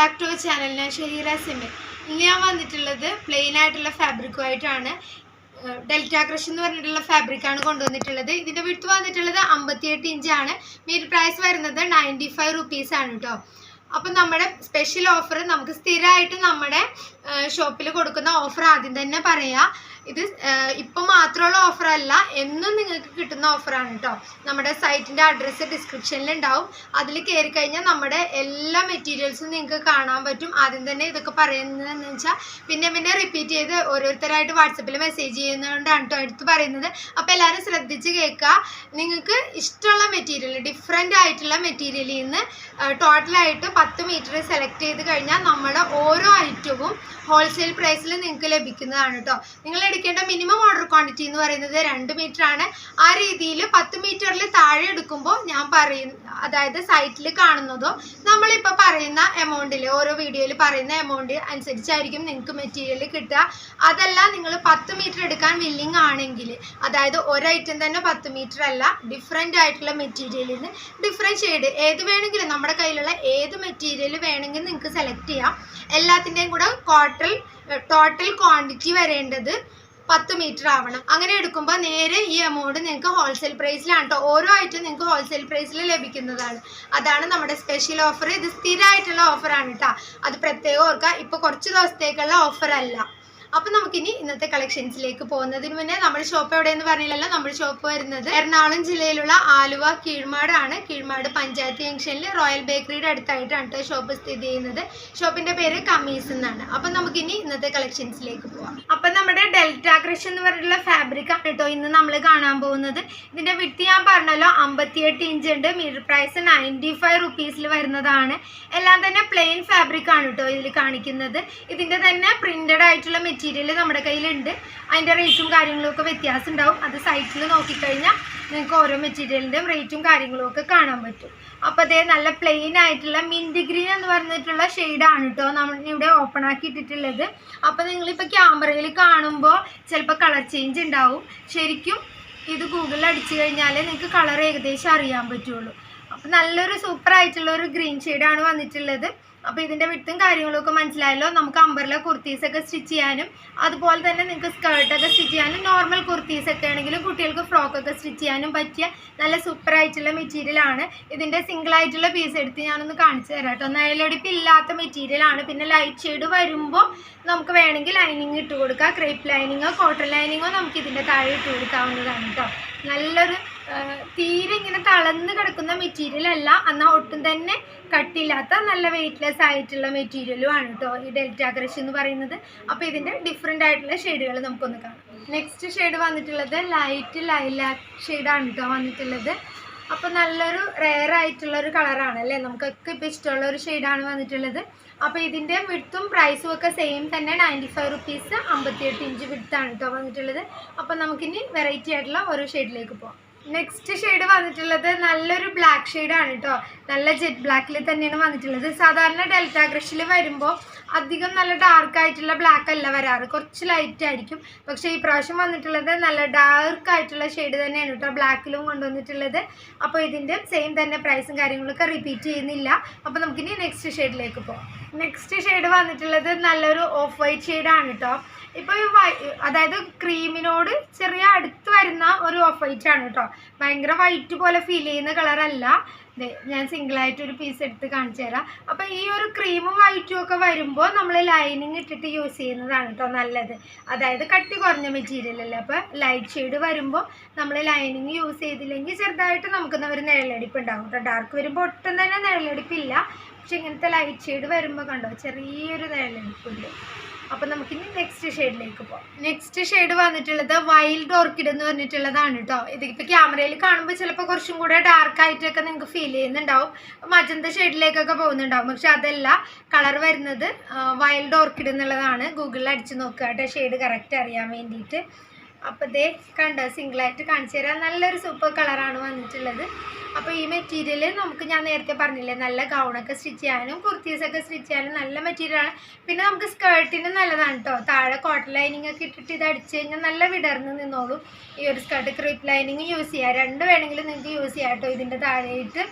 Back to channel. ഞാൻ ഷഹീറ സിമി. ഇന്ന് ഞാൻ വന്നിട്ടുള്ളത് പ്ലെയിൻ ആയിട്ടുള്ള ഫാബ്രിക്കുമായിട്ടാണ്. ഡെൽറ്റ ക്രഷ് എന്ന് പറഞ്ഞിട്ടുള്ള ഫാബ്രിക്കാണ് കൊണ്ടുവന്നിട്ടുള്ളത്. ഇതിൻ്റെ വിഡ്ത്ത് വന്നിട്ടുള്ളത് 58 ഇഞ്ചാണ്. മീറ്റർ പ്രൈസ് വരുന്നത് 95 റുപ്പീസ് ആണ് കേട്ടോ. അപ്പം നമ്മുടെ സ്പെഷ്യൽ ഓഫർ നമുക്ക് സ്ഥിരമായിട്ട് നമ്മുടെ ഷോപ്പിൽ കൊടുക്കുന്ന ഓഫർ ആദ്യം തന്നെ പറയാം. ഇത് ഇപ്പം മാത്രമുള്ള ഓഫറല്ല, എന്നും നിങ്ങൾക്ക് കിട്ടുന്ന ഓഫറാണ് കേട്ടോ. നമ്മുടെ സൈറ്റിൻ്റെ അഡ്രസ്സ് ഡിസ്ക്രിപ്ഷനിൽ ഉണ്ടാവും. അതിൽ കയറി കഴിഞ്ഞാൽ നമ്മുടെ എല്ലാ മെറ്റീരിയൽസും നിങ്ങൾക്ക് കാണാൻ പറ്റും. ആദ്യം തന്നെ ഇതൊക്കെ പറയുന്നതെന്ന് വെച്ചാൽ പിന്നെ റിപ്പീറ്റ് ചെയ്ത് ഓരോരുത്തരായിട്ട് വാട്സപ്പിൽ മെസ്സേജ് ചെയ്യുന്നതുകൊണ്ടാണ് കേട്ടോ എടുത്ത് പറയുന്നത്. അപ്പോൾ എല്ലാവരും ശ്രദ്ധിച്ച് കേൾക്കുക. നിങ്ങൾക്ക് ഇഷ്ടമുള്ള മെറ്റീരിയൽ, ഡിഫറെൻ്റ് ആയിട്ടുള്ള മെറ്റീരിയലിൽ നിന്ന് ടോട്ടലായിട്ട് 10 മീറ്റർ സെലക്ട് ചെയ്ത് കഴിഞ്ഞാൽ നമ്മുടെ ഓരോ ഐറ്റവും ഹോൾസെയിൽ പ്രൈസിൽ നിങ്ങൾക്ക് ലഭിക്കുന്നതാണ് കേട്ടോ. നിങ്ങൾ എടുക്കേണ്ട മിനിമം ഓർഡർ ക്വാണ്ടിറ്റി എന്ന് പറയുന്നത് 2 മീറ്റർ ആണ്. ആ രീതിയിൽ 10 മീറ്ററിൽ താഴെ എടുക്കുമ്പോൾ ഞാൻ അതായത് സൈറ്റിൽ കാണുന്നതോ നമ്മളിപ്പോൾ പറയുന്ന എമൗണ്ടിൽ, ഓരോ വീഡിയോയിൽ പറയുന്ന എമൗണ്ട് അനുസരിച്ചായിരിക്കും നിങ്ങൾക്ക് മെറ്റീരിയൽ കിട്ടുക. അതല്ല, നിങ്ങൾ 10 മീറ്റർ എടുക്കാൻ വില്ലിങ് ആണെങ്കിൽ, അതായത് ഒരു ഐറ്റം തന്നെ 10 മീറ്റർ അല്ല, ഡിഫറെൻ്റ് ആയിട്ടുള്ള മെറ്റീരിയലിൽ നിന്ന് ഡിഫറെൻറ്റ് ഷെയ്ഡ് ഏത് വേണമെങ്കിലും, നമ്മുടെ കയ്യിലുള്ള ഏത് മെറ്റീരിയൽ വേണമെങ്കിൽ നിങ്ങൾക്ക് സെലക്ട് ചെയ്യാം. എല്ലാത്തിൻ്റെയും കൂടെ ടോട്ടൽ ക്വാണ്ടിറ്റി വരേണ്ടത് 10 മീറ്റർ ആവണം. അങ്ങനെ എടുക്കുമ്പോൾ നേരെ ഈ എമൗണ്ട് നിങ്ങൾക്ക് ഹോൾസെയിൽ പ്രൈസിലാണ് കേട്ടോ. ഓരോ ഐറ്റം നിങ്ങൾക്ക് ഹോൾസെയിൽ പ്രൈസിൽ ലഭിക്കുന്നതാണ്. അതാണ് നമ്മുടെ സ്പെഷ്യൽ ഓഫർ. ഇത് സ്ഥിരമായിട്ടുള്ള ഓഫറാണ് കേട്ടോ. അത് പ്രത്യേകം ഓർക്കുക. ഇപ്പോൾ കുറച്ച് ദിവസത്തേക്കുള്ള ഓഫർ അല്ല. അപ്പം നമുക്കിനി ഇന്നത്തെ കളക്ഷൻസിലേക്ക് പോകുന്നതിന് മുന്നേ നമ്മുടെ ഷോപ്പ് എവിടെയെന്ന് പറഞ്ഞില്ലല്ലോ. നമ്മുടെ ഷോപ്പ് വരുന്നത് എറണാകുളം ജില്ലയിലുള്ള ആലുവ കീഴ്മാടാണ്. കീഴ്മാട് പഞ്ചായത്ത് ജംഗ്ഷനിൽ റോയൽ ബേക്കറിയുടെ അടുത്തായിട്ടാണ് കേട്ടോ ഷോപ്പ് സ്ഥിതി ചെയ്യുന്നത്. ഷോപ്പിന്റെ പേര് കമീസ് എന്നാണ്. അപ്പം നമുക്കിനി ഇന്നത്തെ കളക്ഷൻസിലേക്ക് പോവാം. അപ്പം നമ്മുടെ ഡെൽറ്റ ക്രഷ് എന്ന് പറഞ്ഞിട്ടുള്ള ഫാബ്രിക് ആണ് കേട്ടോ ഇന്ന് നമ്മൾ കാണാൻ പോകുന്നത്. ഇതിന്റെ വിഡ്ത്ത് ഞാൻ പറഞ്ഞല്ലോ 58 ഇഞ്ച് ഉണ്ട്. മീറ്റർ പ്രൈസ് 95 റുപ്പീസിൽ വരുന്നതാണ്. എല്ലാം തന്നെ പ്ലെയിൻ ഫാബ്രിക് ആണ് കേട്ടോ ഇതിൽ കാണിക്കുന്നത്. ഇതിന്റെ തന്നെ പ്രിന്റഡ് ആയിട്ടുള്ള മെറ്റീരിയൽ നമ്മുടെ കയ്യിലുണ്ട്. അതിൻ്റെ റേറ്റും കാര്യങ്ങളും ഒക്കെ വ്യത്യാസം ഉണ്ടാവും. അത് സൈറ്റിൽ നോക്കിക്കഴിഞ്ഞാൽ നിങ്ങൾക്ക് ഓരോ മെറ്റീരിയലിൻ്റെയും റേറ്റും കാര്യങ്ങളും ഒക്കെ കാണാൻ പറ്റും. അപ്പോൾ അതേ നല്ല പ്ലെയിൻ ആയിട്ടുള്ള മിൻറ്റ് ഗ്രീൻ എന്ന് പറഞ്ഞിട്ടുള്ള ഷെയ്ഡാണ് കേട്ടോ നമ്മൾ ഇവിടെ ഓപ്പൺ ആക്കി ഇട്ടിട്ടുള്ളത്. അപ്പോൾ നിങ്ങളിപ്പോൾ ക്യാമറയിൽ കാണുമ്പോൾ ചിലപ്പോൾ കളർ ചേഞ്ച് ഉണ്ടാവും. ശരിക്കും ഇത് ഗൂഗിളിൽ അടിച്ചു കഴിഞ്ഞാൽ നിങ്ങൾക്ക് കളർ ഏകദേശം അറിയാൻ പറ്റുള്ളൂ. അപ്പോൾ നല്ലൊരു സൂപ്പർ ആയിട്ടുള്ള ഒരു ഗ്രീൻ ഷെയ്ഡാണ് വന്നിട്ടുള്ളത്. അപ്പോൾ ഇതിൻ്റെ വിട്ടും കാര്യങ്ങളൊക്കെ മനസ്സിലായല്ലോ. നമുക്ക് അമ്പർല കുർത്തീസൊക്കെ സ്റ്റിച്ച് ചെയ്യാനും അതുപോലെ തന്നെ നിങ്ങൾക്ക് സ്കേർട്ടൊക്കെ സ്റ്റിച്ച് ചെയ്യാനും, നോർമൽ കുർത്തീസൊക്കെ ആണെങ്കിലും കുട്ടികൾക്ക് ഫ്രോക്കൊക്കെ സ്റ്റിച്ച് ചെയ്യാനും പറ്റിയ നല്ല സൂപ്പർ ആയിട്ടുള്ള മെറ്റീരിയലാണ്. ഇതിൻ്റെ സിംഗിൾ ആയിട്ടുള്ള പീസ് എടുത്ത് ഞാനൊന്ന് കാണിച്ചു തരാം കേട്ടോ. നിഴലടിപ്പ് ഇല്ലാത്ത മെറ്റീരിയലാണ്. പിന്നെ ലൈറ്റ് ഷെയ്ഡ് വരുമ്പോൾ നമുക്ക് വേണമെങ്കിൽ ലൈനിങ് ഇട്ട് കൊടുക്കാം. ക്രേപ്പ് ലൈനിങ്ങോ കോട്ടൺ ലൈനിങ്ങോ നമുക്ക് ഇതിൻ്റെ താഴെ ഇട്ട് കൊടുക്കാവുന്നതാണ് കേട്ടോ. നല്ലൊരു തീരെ ഇങ്ങനെ തളർന്ന് കിടക്കുന്ന മെറ്റീരിയൽ അല്ല, എന്നാൽ ഒട്ടും തന്നെ കട്ടില്ലാത്ത നല്ല വെയ്റ്റ്ലെസ് ആയിട്ടുള്ള മെറ്റീരിയലും ആണ് കേട്ടോ ഈ ഡെൽറ്റ ക്രഷ് എന്ന് പറയുന്നത്. അപ്പോൾ ഇതിൻ്റെ ഡിഫറെൻ്റ് ആയിട്ടുള്ള ഷെയ്ഡുകൾ നമുക്കൊന്ന് കാണാം. നെക്സ്റ്റ് ഷെയ്ഡ് വന്നിട്ടുള്ളത് ലൈറ്റ് ലൈലാക്ക് ഷെയ്ഡാണ് കേട്ടോ വന്നിട്ടുള്ളത്. അപ്പോൾ നല്ലൊരു റെയർ ആയിട്ടുള്ളൊരു കളറാണ് അല്ലേ, നമുക്കൊക്കെ ഇപ്പോൾ ഇഷ്ടമുള്ള ഒരു ഷെയ്ഡാണ് വന്നിട്ടുള്ളത്. അപ്പോൾ ഇതിൻ്റെ വിഡ്ത്തും പ്രൈസും ഒക്കെ സെയിം തന്നെ 95 റുപ്പീസ്. 58 ഇഞ്ച് വിഡ്ത്താണ് കേട്ടോ വന്നിട്ടുള്ളത്. അപ്പോൾ നമുക്കിനി വെറൈറ്റി ആയിട്ടുള്ള ഓരോ ഷെയ്ഡിലേക്ക് പോകാം. നെക്സ്റ്റ് ഷെയ്ഡ് വന്നിട്ടുള്ളത് നല്ലൊരു ബ്ലാക്ക് ഷെയ്ഡാണ് കേട്ടോ. നല്ല ജെറ്റ് ബ്ലാക്കിൽ തന്നെയാണ് വന്നിട്ടുള്ളത്. സാധാരണ ഡെൽറ്റ ക്രഷിൽ വരുമ്പോൾ അധികം നല്ല ഡാർക്ക് ആയിട്ടുള്ള ബ്ലാക്ക് അല്ല വരാറ്, കുറച്ച് ലൈറ്റ് ആയിരിക്കും. പക്ഷേ ഈ പ്രാവശ്യം വന്നിട്ടുള്ളത് നല്ല ഡാർക്ക് ആയിട്ടുള്ള ഷെയ്ഡ് തന്നെയാണ് കേട്ടോ ബ്ലാക്കിലും കൊണ്ടുവന്നിട്ടുള്ളത്. അപ്പോൾ ഇതിൻ്റെ സെയിം തന്നെ പ്രൈസും കാര്യങ്ങളൊക്കെ റിപ്പീറ്റ് ചെയ്യുന്നില്ല. അപ്പോൾ നമുക്കിനി നെക്സ്റ്റ് ഷെയ്ഡിലേക്ക് പോകാം. നെക്സ്റ്റ് ഷെയ്ഡ് വന്നിട്ടുള്ളത് നല്ലൊരു ഓഫ് വൈറ്റ് ഷെയ്ഡാണ് കേട്ടോ. ഇപ്പോൾ അതായത് ക്രീമിനോട് ചെറിയ അടുത്ത് വരുന്ന ഒരു ഓഫ് വൈറ്റ് ആണ് കേട്ടോ. ഭയങ്കര വൈറ്റ് പോലെ ഫീൽ ചെയ്യുന്ന കളറല്ല. ഞാൻ സിംഗിളായിട്ട് ഒരു പീസ് എടുത്ത് കാണിച്ചു തരാം. അപ്പോൾ ഈ ഒരു ക്രീമും വൈറ്റും ഒക്കെ വരുമ്പോൾ നമ്മൾ ലൈനിങ് ഇട്ടിട്ട് യൂസ് ചെയ്യുന്നതാണ് കേട്ടോ നല്ലത്. അതായത് കട്ടി കുറഞ്ഞ മെറ്റീരിയൽ അല്ലേ. അപ്പോൾ ലൈറ്റ് ഷെയ്ഡ് വരുമ്പോൾ നമ്മൾ ലൈനിങ് യൂസ് ചെയ്തില്ലെങ്കിൽ ചെറുതായിട്ട് നമുക്ക് ഒരു നിഴലടിപ്പ് ഉണ്ടാകും കേട്ടോ. ഡാർക്ക് വരുമ്പോൾ ഒട്ടും തന്നെ നിഴലടിപ്പില്ല. പക്ഷെ ഇങ്ങനത്തെ ലൈറ്റ് ഷെയ്ഡ് വരുമ്പോൾ കണ്ടോ ചെറിയൊരു നിഴലടിപ്പുണ്ട്. അപ്പോൾ നമുക്കിനി നെക്സ്റ്റ് ഷെയ്ഡിലേക്ക് പോകാം. നെക്സ്റ്റ് ഷെയ്ഡ് വന്നിട്ടുള്ളത് വൈൽഡ് ഓർക്കിഡ് എന്ന് പറഞ്ഞിട്ടുള്ളതാണ് കേട്ടോ. ഇതിപ്പോൾ ക്യാമറയിൽ കാണുമ്പോൾ ചിലപ്പോൾ കുറച്ചും കൂടെ ഡാർക്ക് ആയിട്ടൊക്കെ നിങ്ങൾക്ക് ഫീൽ ചെയ്യുന്നുണ്ടാവും, മജന്ത ഷെയ്ഡിലേക്കൊക്കെ പോകുന്നുണ്ടാവും. പക്ഷെ അതല്ല, കളർ വരുന്നത് വൈൽഡ് ഓർക്കിഡ് എന്നുള്ളതാണ്. ഗൂഗിളിൽ അടിച്ച് നോക്കുക കേട്ടോ ഷെയ്ഡ് കറക്റ്റ് അറിയാൻ വേണ്ടിയിട്ട്. അപ്പോൾ ഇതേ കണ്ടോ സിംഗിളായിട്ട് കാണിച്ചു തരാം. നല്ലൊരു സൂപ്പർ കളറാണ് വന്നിട്ടുള്ളത്. അപ്പോൾ ഈ മെറ്റീരിയൽ നമുക്ക് ഞാൻ നേരത്തെ പറഞ്ഞില്ലേ നല്ല ഗൗണൊക്കെ സ്റ്റിച്ച് ചെയ്യാനും കുർത്തീസൊക്കെ സ്റ്റിച്ച് ചെയ്യാനും നല്ല മെറ്റീരിയലാണ്. പിന്നെ നമുക്ക് സ്കേർട്ടിന് നല്ലതാണ് കേട്ടോ. താഴെ കോട്ടൺ ലൈനിങ് ഒക്കെ ഇട്ടിട്ട് ഇത് അടിച്ചു കഴിഞ്ഞാൽ നല്ല വിടർന്ന് നിന്നോളും. ഈ ഒരു സ്കേർട്ട് ക്രീപ്പ് ലൈനിങ് യൂസ് ചെയ്യാം. രണ്ട് വേണമെങ്കിലും നിങ്ങൾക്ക് യൂസ് ചെയ്യാം കേട്ടോ ഇതിൻ്റെ താഴെയിട്ട്.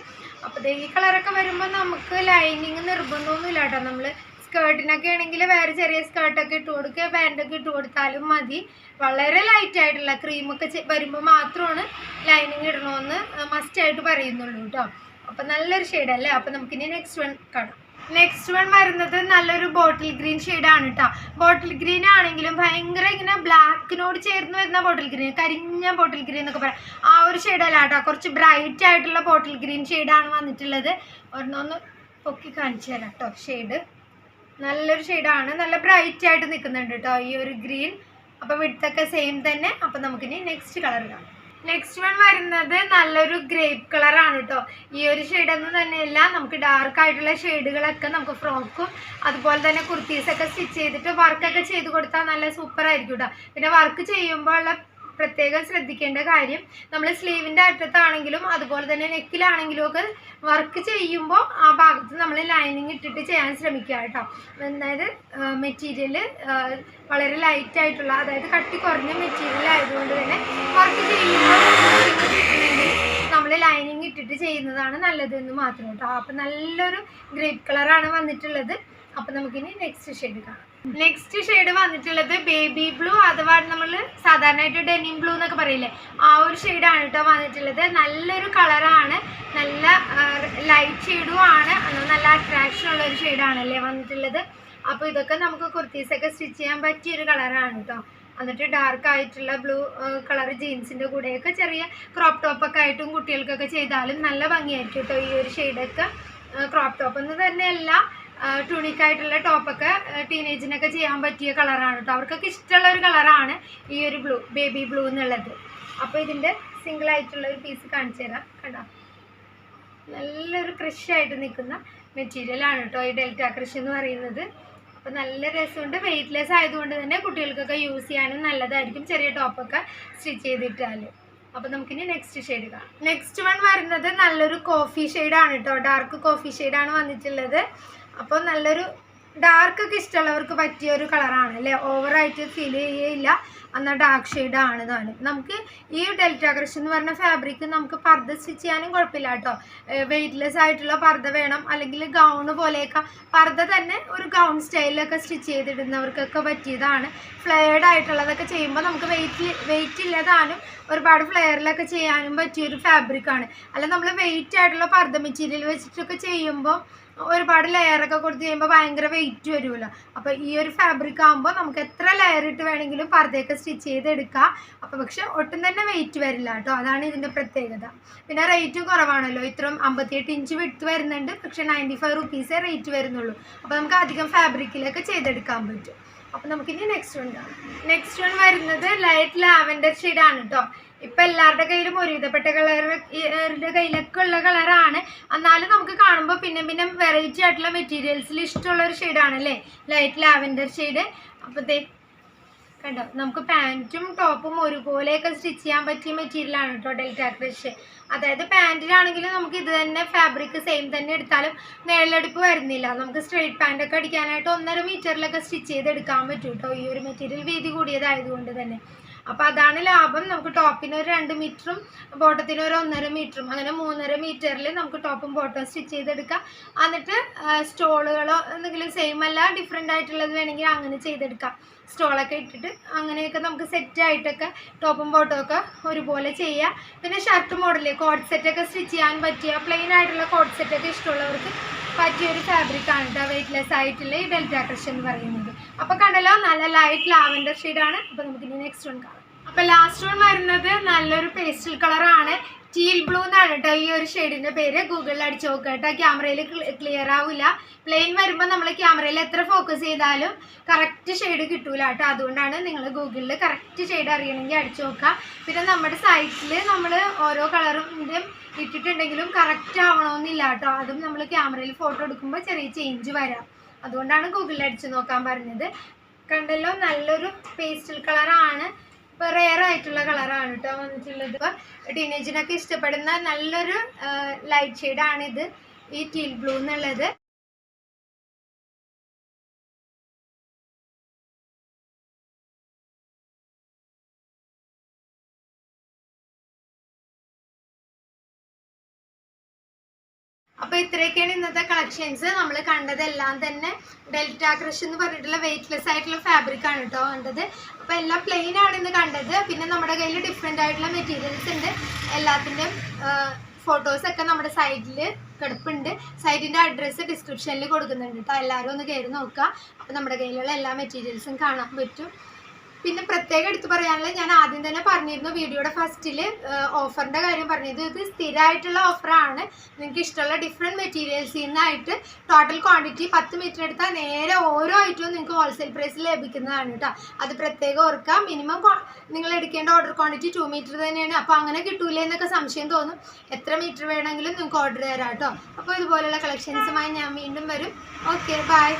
അപ്പോൾ ഈ കളറൊക്കെ വരുമ്പോൾ നമുക്ക് ലൈനിങ് നിർബന്ധമൊന്നുമില്ല കേട്ടോ. നമ്മൾ സ്കേർട്ടിനൊക്കെ ആണെങ്കിൽ വേറെ ചെറിയ സ്കേർട്ടൊക്കെ ഇട്ട് കൊടുക്കുക, പാൻറ്റൊക്കെ ഇട്ട് കൊടുത്താലും മതി. വളരെ ലൈറ്റായിട്ടുള്ള ക്രീമൊക്കെ വരുമ്പോൾ മാത്രമാണ് ലൈനിങ് ഇടണമെന്ന് മസ്റ്റായിട്ട് പറയുന്നുള്ളൂ കേട്ടോ. അപ്പം നല്ലൊരു ഷെയ്ഡല്ലേ. അപ്പം നമുക്കിനി നെക്സ്റ്റ് വൺ കാണാം. നെക്സ്റ്റ് വൺ വരുന്നത് നല്ലൊരു ബോട്ടിൽ ഗ്രീൻ ഷെയ്ഡാണ് കേട്ടോ. ബോട്ടിൽ ഗ്രീൻ ആണെങ്കിലും ഭയങ്കര ഇങ്ങനെ ബ്ലാക്കിനോട് ചേർന്ന് വരുന്ന ബോട്ടിൽ ഗ്രീൻ, കരിഞ്ഞ ബോട്ടിൽ ഗ്രീൻ എന്നൊക്കെ പറയാം, ആ ഒരു ഷെയ്ഡല്ല കേട്ടോ. കുറച്ച് ബ്രൈറ്റ് ആയിട്ടുള്ള ബോട്ടിൽ ഗ്രീൻ ഷെയ്ഡാണ് വന്നിട്ടുള്ളത്. ഒരെണ്ണൊന്ന് പൊക്കി കാണിച്ചു തരാം കേട്ടോ. ഷെയ്ഡ് നല്ലൊരു ഷെയ്ഡാണ്, നല്ല ബ്രൈറ്റ് ആയിട്ട് നിൽക്കുന്നുണ്ട് കേട്ടോ ഈ ഒരു ഗ്രീൻ. അപ്പോൾ വിഡ്ത്തൊക്കെ സെയിം തന്നെ. അപ്പം നമുക്കിനി നെക്സ്റ്റ് കളർ കാണാം. നെക്സ്റ്റ് വൺ വരുന്നത് നല്ലൊരു ഗ്രേപ്പ് കളറാണ് കേട്ടോ. ഈ ഒരു ഷെയ്ഡൊന്നും തന്നെയല്ല, നമുക്ക് ഡാർക്ക് ആയിട്ടുള്ള ഷെയ്ഡുകളൊക്കെ നമുക്ക് ഫ്രോക്കും അതുപോലെ തന്നെ കുർത്തീസൊക്കെ സ്റ്റിച്ച് ചെയ്തിട്ട് വർക്കൊക്കെ ചെയ്ത് കൊടുത്താൽ നല്ല സൂപ്പർ ആയിരിക്കും കേട്ടോ. പിന്നെ വർക്ക് ചെയ്യുമ്പോൾ ഉള്ള പ്രത്യേകം ശ്രദ്ധിക്കേണ്ട കാര്യം, നമ്മൾ സ്ലീവിൻ്റെ അറ്റത്താണെങ്കിലും അതുപോലെ തന്നെ നെക്കിലാണെങ്കിലും ഒക്കെ വർക്ക് ചെയ്യുമ്പോൾ ആ ഭാഗത്ത് നമ്മൾ ലൈനിങ് ഇട്ടിട്ട് ചെയ്യാൻ ശ്രമിക്കുക കേട്ടോ. അതായത് മെറ്റീരിയൽ വളരെ ലൈറ്റായിട്ടുള്ള, അതായത് കട്ടി കുറഞ്ഞ മെറ്റീരിയൽ ആയതുകൊണ്ട് തന്നെ വർക്ക് ചെയ്യുമ്പോൾ നമ്മൾ ലൈനിങ് ഇട്ടിട്ട് ചെയ്യുന്നതാണ് നല്ലതെന്ന് മാത്രം കേട്ടോ. അപ്പം നല്ലൊരു ഗ്രേപ്പ് കളറാണ് വന്നിട്ടുള്ളത്. അപ്പം നമുക്കിനി നെക്സ്റ്റ് ഷെയ്ഡ് കാണാം. നെക്സ്റ്റ് ഷെയ്ഡ് വന്നിട്ടുള്ളത് ബേബി ബ്ലൂ, അഥവാ നമ്മൾ സാധാരണയായിട്ട് ഡെനിം ബ്ലൂ എന്നൊക്കെ പറയില്ലേ, ആ ഒരു ഷെയ്ഡാണ് കേട്ടോ വന്നിട്ടുള്ളത്. നല്ലൊരു കളറാണ്, നല്ല ലൈറ്റ് ഷെയ്ഡും ആണ്, നല്ല അട്രാക്ഷൻ ഉള്ള ഒരു ഷെയ്ഡാണല്ലേ വന്നിട്ടുള്ളത്. അപ്പോൾ ഇതൊക്കെ നമുക്ക് കുർത്തീസൊക്കെ സ്റ്റിച്ച് ചെയ്യാൻ പറ്റിയൊരു കളറാണ് കേട്ടോ. എന്നിട്ട് ഡാർക്ക് ആയിട്ടുള്ള ബ്ലൂ കളർ ജീൻസിൻ്റെ കൂടെയൊക്കെ ചെറിയ ക്രോപ്പ് ടോപ്പൊക്കെ ആയിട്ടും കുട്ടികൾക്കൊക്കെ ചെയ്താലും നല്ല ഭംഗിയായിരിക്കും കേട്ടോ. ഈ ഒരു ഷെയ്ഡൊക്കെ ക്രോപ്പ് ടോപ്പ് എന്ന് തന്നെയല്ല, ട്യൂണിക്കായിട്ടുള്ള ടോപ്പൊക്കെ ടീനേജിനൊക്കെ ചെയ്യാൻ പറ്റിയ കളറാണ് കേട്ടോ. അവർക്കൊക്കെ ഇഷ്ടമുള്ള ഒരു കളറാണ് ഈ ഒരു ബ്ലൂ, ബേബി ബ്ലൂ എന്നുള്ളത്. അപ്പോൾ ഇതിൻ്റെ സിംഗിളായിട്ടുള്ള ഒരു പീസ് കാണിച്ചു തരാം. കണ്ടോ, നല്ലൊരു ക്രഷായിട്ട് നിൽക്കുന്ന മെറ്റീരിയലാണ് കേട്ടോ ഈ ഡെൽറ്റ ക്രഷ് എന്ന് പറയുന്നത്. അപ്പോൾ നല്ല രസമുണ്ട്, വെയ്റ്റ്ലെസ് ആയതുകൊണ്ട് തന്നെ കുട്ടികൾക്കൊക്കെ യൂസ് ചെയ്യാനും നല്ലതായിരിക്കും, ചെറിയ ടോപ്പൊക്കെ സ്റ്റിച്ച് ചെയ്തിട്ടാൽ. അപ്പോൾ നമുക്കിനി നെക്സ്റ്റ് ഷെയ്ഡ് കാണാം. നെക്സ്റ്റ് വൺ വരുന്നത് നല്ലൊരു കോഫി ഷെയ്ഡാണ് കേട്ടോ. ഡാർക്ക് കോഫി ഷെയ്ഡാണ് വന്നിട്ടുള്ളത്. അപ്പോൾ നല്ലൊരു ഡാർക്കൊക്കെ ഇഷ്ടമുള്ളവർക്ക് പറ്റിയ ഒരു കളറാണ് അല്ലേ. ഓവറായിട്ട് ഫീൽ ചെയ്യില്ല, എന്നാൽ ഡാർക്ക് ഷെയ്ഡാണ് താനും. നമുക്ക് ഈ ഡെൽറ്റ ക്രഷ് എന്ന് പറഞ്ഞ ഫാബ്രിക് നമുക്ക് പർദ്ദ സ്റ്റിച്ച് ചെയ്യാനും കുഴപ്പമില്ല കേട്ടോ. വെയ്റ്റ്ലെസ് ആയിട്ടുള്ള പർദ്ദ വേണം, അല്ലെങ്കിൽ ഗൗണ് പോലെയൊക്കെ പർദ്ദ തന്നെ ഒരു ഗൗൺ സ്റ്റൈലിലൊക്കെ സ്റ്റിച്ച് ചെയ്തിടുന്നവർക്കൊക്കെ പറ്റിയതാണ്. ഫ്ലെയർഡ് ആയിട്ടുള്ളതൊക്കെ ചെയ്യുമ്പോൾ നമുക്ക് വെയിറ്റ് ഇല്ലതാനും ഒരുപാട് ഫ്ലെയറിലൊക്കെ ചെയ്യാനും പറ്റിയൊരു ഫാബ്രിക്കാണ്. അല്ല നമ്മൾ വെയിറ്റ് ആയിട്ടുള്ള പർദ്ദ മെറ്റീരിയൽ വെച്ചിട്ടൊക്കെ ചെയ്യുമ്പോൾ ഒരുപാട് ലെയറൊക്കെ കൊടുത്ത് ചെയ്യുമ്പോൾ ഭയങ്കര വെയിറ്റ് വരുമല്ലോ. അപ്പോൾ ഈ ഒരു ഫാബ്രിക് ആകുമ്പോൾ നമുക്ക് എത്ര ലെയർ ഇട്ട് വേണമെങ്കിലും പർദ്ദയൊക്കെ സ്റ്റിച്ച് ചെയ്തെടുക്കാം. അപ്പോൾ പക്ഷെ ഒട്ടും തന്നെ വെയിറ്റ് വരില്ല കേട്ടോ, അതാണ് ഇതിൻ്റെ പ്രത്യേകത. പിന്നെ റേറ്റും കുറവാണല്ലോ, ഇത്രയും 58 ഇഞ്ച് വിട്ട് വരുന്നുണ്ട്, പക്ഷേ 95 റുപ്പീസേ റേറ്റ് വരുന്നുള്ളൂ. അപ്പോൾ നമുക്ക് അധികം ഫാബ്രിക്കിലൊക്കെ ചെയ്തെടുക്കാൻ പറ്റും. അപ്പോൾ നമുക്കിനി നെക്സ്റ്റ് വൺ കാണാം. നെക്സ്റ്റ് വൺ വരുന്നത് ലൈറ്റ് ലാവൻഡർ ഷെയ്ഡാണ് കേട്ടോ. ഇപ്പം എല്ലാവരുടെ കയ്യിലും ഒരുവിധപ്പെട്ട കളറുടെ കയ്യിലൊക്കെ ഉള്ള കളറാണ്. എന്നാലും നമുക്ക് കാണുമ്പോൾ പിന്നെ പിന്നെ വെറൈറ്റി ആയിട്ടുള്ള മെറ്റീരിയൽസിൽ ഇഷ്ടമുള്ള ഒരു ഷെയ്ഡാണല്ലേ ലൈറ്റ് ലാവൻഡർ ഷെയ്ഡ്. അപ്പോൾ കണ്ടോ, നമുക്ക് പാൻറ്റും ടോപ്പും ഒരുപോലെയൊക്കെ സ്റ്റിച്ച് ചെയ്യാൻ പറ്റിയ മെറ്റീരിയലാണ് കേട്ടോ ഡെൽറ്റ ക്രഷ്. അതായത് പാൻറ്റിനാണെങ്കിലും നമുക്ക് ഇത് തന്നെ ഫാബ്രിക് സെയിം തന്നെ എടുത്താലും നിഴലെടുപ്പ് വരുന്നില്ല. നമുക്ക് സ്ട്രെയിറ്റ് പാൻറ്റൊക്കെ അടിക്കാനായിട്ട് 1.5 മീറ്ററിലൊക്കെ സ്റ്റിച്ച് ചെയ്തെടുക്കാൻ പറ്റും കേട്ടോ, ഈ ഒരു മെറ്റീരിയൽ വീതി കൂടിയതായതുകൊണ്ട് തന്നെ. അപ്പോൾ അതാണ് ലാഭം. നമുക്ക് ടോപ്പിന് ഒരു 2 മീറ്ററും ബോട്ടത്തിന് ഒരു 1.5 മീറ്ററും, അങ്ങനെ 3.5 മീറ്ററിൽ നമുക്ക് ടോപ്പും ബോട്ടവും സ്റ്റിച്ച് ചെയ്തെടുക്കാം. എന്നിട്ട് സ്റ്റോളുകളോ എന്തെങ്കിലും സെയിം അല്ല ഡിഫറെൻ്റ് ആയിട്ടുള്ളത് വേണമെങ്കിൽ അങ്ങനെ ചെയ്തെടുക്കാം. സ്റ്റോളൊക്കെ ഇട്ടിട്ട് അങ്ങനെയൊക്കെ നമുക്ക് സെറ്റായിട്ടൊക്കെ ടോപ്പും ബോട്ടമൊക്കെ ഒരുപോലെ ചെയ്യാം. പിന്നെ ഷർട്ട് മോഡല് കോഡ് സെറ്റൊക്കെ സ്റ്റിച്ച് ചെയ്യാൻ പറ്റിയ പ്ലെയിൻ ആയിട്ടുള്ള കോഡ് സെറ്റൊക്കെ ഇഷ്ടമുള്ളവർക്ക് പറ്റിയൊരു ഫാബ്രിക്കാണ് കേട്ടോ വെയ്റ്റ്ലെസ് ആയിട്ടുള്ള ഈ ഡെൽറ്റ ക്രഷ് എന്ന് പറയുന്നത്. അപ്പോൾ കണ്ടല്ലോ, നല്ല ലൈറ്റ് ലാവൻഡർ ഷെയ്ഡാണ്. അപ്പോൾ നമുക്കിനി നെക്സ്റ്റ് വൺ കാണാം. അപ്പോൾ ലാസ്റ്റ് വൺ വരുന്നത് നല്ലൊരു പേസ്റ്റൽ കളറാണ്, ടീൽ ബ്ലൂ എന്നാണ് കേട്ടോ ഈ ഒരു ഷെയ്ഡിൻ്റെ പേര്. ഗൂഗിളിൽ അടിച്ച് നോക്കുക കേട്ടോ, ക്യാമറയിൽ ക്ലിയർ ആവില്ല. പ്ലെയിൻ വരുമ്പോൾ നമ്മൾ ക്യാമറയിൽ എത്ര ഫോക്കസ് ചെയ്താലും കറക്റ്റ് ഷെയ്ഡ് കിട്ടൂല കേട്ടോ. അതുകൊണ്ടാണ് നിങ്ങൾ ഗൂഗിളിൽ കറക്റ്റ് ഷെയ്ഡ് അറിയണമെങ്കിൽ അടിച്ച് നോക്കുക. പിന്നെ നമ്മുടെ സൈറ്റിൽ നമ്മൾ ഓരോ കളറിൻ്റെയും ഇട്ടിട്ടുണ്ടെങ്കിലും കറക്റ്റ് ആവണമെന്നില്ല കേട്ടോ. അതും നമ്മൾ ക്യാമറയിൽ ഫോട്ടോ എടുക്കുമ്പോൾ ചെറിയ ചേഞ്ച് വരാം. അതുകൊണ്ടാണ് ഗൂഗിളിൽ അടിച്ച് നോക്കാൻ പറഞ്ഞത്. കണ്ടല്ലോ, നല്ലൊരു പേസ്റ്റൽ കളറാണ്, ഇപ്പോൾ റെയർ ആയിട്ടുള്ള കളറാണ് കേട്ടോ വന്നിട്ടുള്ളത്. ഇപ്പോൾ ടീനേജിനൊക്കെ ഇഷ്ടപ്പെടുന്ന നല്ലൊരു ലൈറ്റ് ഷെയ്ഡാണിത്, ഈ ടീൽ ബ്ലൂ എന്നുള്ളത്. അപ്പോൾ ഇത്രയൊക്കെയാണ് ഇന്നത്തെ കളക്ഷൻസ്. നമ്മൾ കണ്ടതെല്ലാം തന്നെ ഡെൽറ്റ ക്രഷ് എന്ന് പറഞ്ഞിട്ടുള്ള വെയ്റ്റ്ലെസ് ആയിട്ടുള്ള ഫാബ്രിക് ആണ് കേട്ടോ കണ്ടത്. അപ്പോൾ എല്ലാം പ്ലെയിൻ ആണ് ഇന്ന് കണ്ടത്. പിന്നെ നമ്മുടെ കയ്യിൽ ഡിഫറെൻ്റ് ആയിട്ടുള്ള മെറ്റീരിയൽസ് ഉണ്ട്. എല്ലാത്തിൻ്റെയും ഫോട്ടോസൊക്കെ നമ്മുടെ സൈറ്റിൽ കിടപ്പുണ്ട്. സൈറ്റിൻ്റെ അഡ്രസ്സ് ഡിസ്ക്രിപ്ഷനിൽ കൊടുക്കുന്നുണ്ട് കേട്ടോ. എല്ലാവരും ഒന്ന് കയറി നോക്കുക. അപ്പോൾ നമ്മുടെ കയ്യിലുള്ള എല്ലാ മെറ്റീരിയൽസും കാണാൻ പറ്റും. പിന്നെ പ്രത്യേകം എടുത്ത് പറയാനുള്ളത്, ഞാൻ ആദ്യം തന്നെ പറഞ്ഞിരുന്നു വീഡിയോയുടെ ഫസ്റ്റിൽ ഓഫറിൻ്റെ കാര്യം പറഞ്ഞത്. ഇത് സ്ഥിരമായിട്ടുള്ള ഓഫറാണ്. നിങ്ങൾക്ക് ഇഷ്ടമുള്ള ഡിഫറെൻറ്റ് മെറ്റീരിയൽസിൽ നിന്നായിട്ട് ടോട്ടൽ ക്വാണ്ടിറ്റി 10 മീറ്റർ എടുത്താൽ നേരെ ഓരോ ഐറ്റവും നിങ്ങൾക്ക് ഹോൾസെയിൽ പ്രൈസിൽ ലഭിക്കുന്നതാണ് കേട്ടോ. അത് പ്രത്യേകം ഓർക്കുക. മിനിമം നിങ്ങൾ എടുക്കേണ്ട ഓർഡർ ക്വാണ്ടിറ്റി 2 മീറ്റർ തന്നെയാണ്. അപ്പോൾ അങ്ങനെ കിട്ടൂലേ എന്നൊക്കെ സംശയം തോന്നും. എത്ര മീറ്റർ വേണമെങ്കിലും നിങ്ങൾക്ക് ഓർഡർ തരാം കേട്ടോ. അപ്പോൾ ഇതുപോലുള്ള കളക്ഷൻസുമായി ഞാൻ വീണ്ടും വരും. Okay, by.